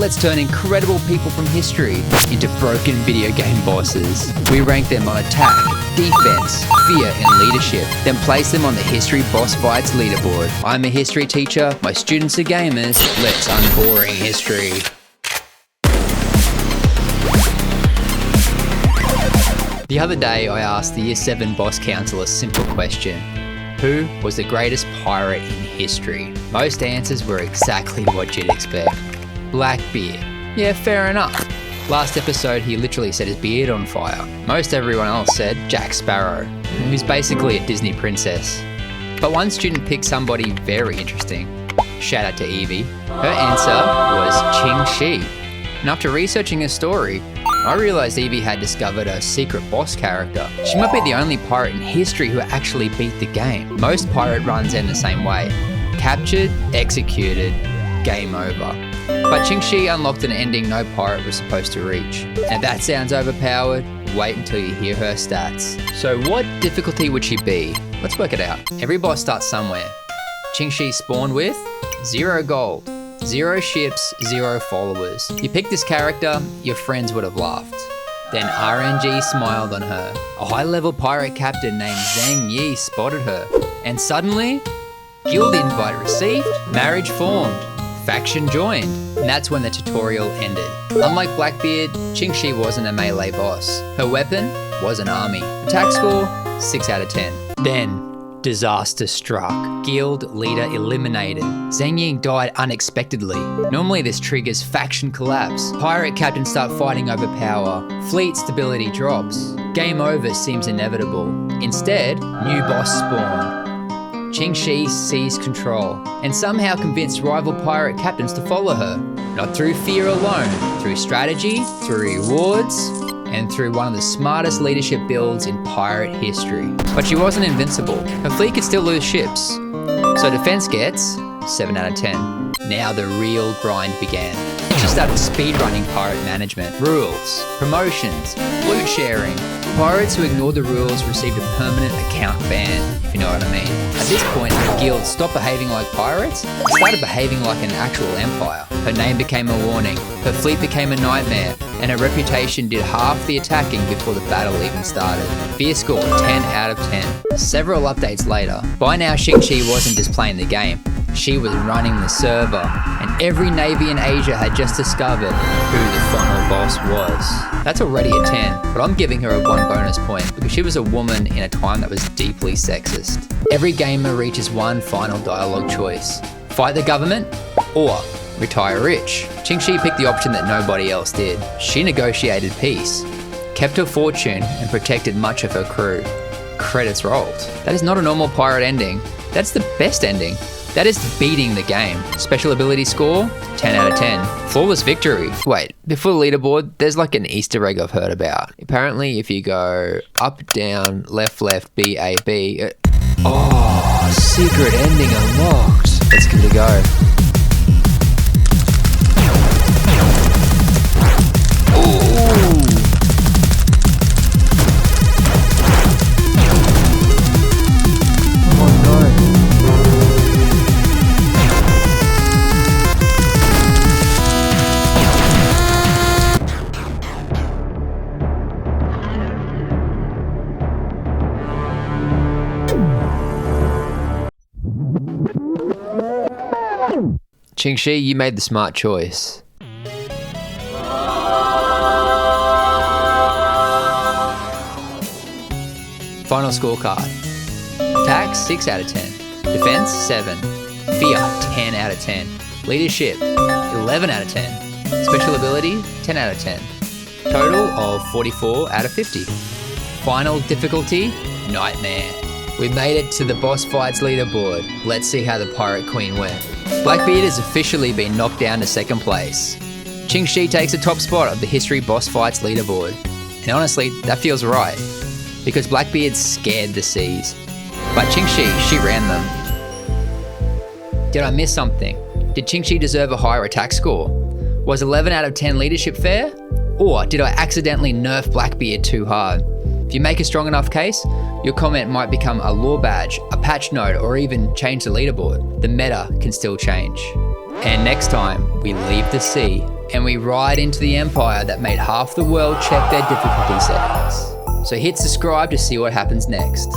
let's turn incredible people from history into broken video game bosses. We rank them on attack, defense, fear, and leadership, then place them on the History Boss Fights leaderboard. I'm a history teacher, my students are gamers, let's unboring history. The other day I asked the Year 7 boss council a simple question. Who was the greatest pirate in history? Most answers were exactly what you'd expect. Blackbeard. Yeah, fair enough. Last episode he literally set his beard on fire. Most everyone else said Jack Sparrow, who's basically a Disney princess. But one student picked somebody very interesting. Shout out to Evie. Her answer was Ching Shih. And after researching her story, I realised Evie had discovered a secret boss character. She might be the only pirate in history who actually beat the game. Most pirate runs end the same way. Captured, executed, game over. But Ching Shih unlocked an ending no pirate was supposed to reach. Now that sounds overpowered, wait until you hear her stats. So what difficulty would she be? Let's work it out. Every boss starts somewhere. Ching Shih spawned with 0 gold. 0 ships, 0 followers. You pick this character, your friends would have laughed. Then RNG smiled on her. A high-level pirate captain named Zhang Yi spotted her. And suddenly, guild invite received, marriage formed, faction joined. And that's when the tutorial ended. Unlike Blackbeard, Ching Shih wasn't a melee boss. Her weapon was an army. Attack score, 6 out of 10. Then, disaster struck. Guild leader eliminated. Zhang Yi died unexpectedly. Normally this triggers faction collapse. Pirate captains start fighting over power. Fleet stability drops. Game over seems inevitable. Instead, new boss spawn. Ching Shih seized control and somehow convinced rival pirate captains to follow her. Not through fear alone, through strategy, through rewards, and through one of the smartest leadership builds in pirate history. But she wasn't invincible. Her fleet could still lose ships. So defense gets 7 out of 10. Now the real grind began. She started speedrunning pirate management, rules, promotions, loot sharing. Pirates who ignored the rules received a permanent account ban, if you know what I mean. At this point, the guild stopped behaving like pirates and started behaving like an actual empire. Her name became a warning, her fleet became a nightmare, and her reputation did half the attacking before the battle even started. Fear score 10 out of 10. Several updates later, by now Ching Shih wasn't just playing the game, she was running the server, and every navy in Asia had just discovered who the final boss was. That's already a 10, but I'm giving her a 1 bonus point because she was a woman in a time that was deeply sexist. Every gamer reaches one final dialogue choice. Fight the government or retire rich. Ching Shih picked the option that nobody else did. She negotiated peace, kept her fortune, and protected much of her crew. Credits rolled. That is not a normal pirate ending. That's the best ending. That is beating the game. Special ability score, 10 out of 10. Flawless victory. Wait, before the leaderboard, there's like an Easter egg I've heard about. Apparently, if you go up, down, left, B, A, B. Oh, secret ending unlocked. Let's give it a go. Ching Shih, you made the smart choice. Final scorecard. Attack, 6 out of 10. Defense, 7. Fear, 10 out of 10. Leadership, 11 out of 10. Special ability, 10 out of 10. Total of 44 out of 50. Final difficulty, Nightmare. We made it to the boss fights leaderboard. Let's see how the Pirate Queen went. Blackbeard has officially been knocked down to 2nd place. Ching Shih takes the top spot of the History Boss Fights leaderboard. And honestly, that feels right. Because Blackbeard scared the seas. But Ching Shih, she ran them. Did I miss something? Did Ching Shih deserve a higher attack score? Was 11 out of 10 leadership fair? Or did I accidentally nerf Blackbeard too hard? If you make a strong enough case, your comment might become a lore badge, a patch note, or even change the leaderboard. The meta can still change. And next time we leave the sea and we ride into the empire that made half the world check their difficulty settings. So hit subscribe to see what happens next.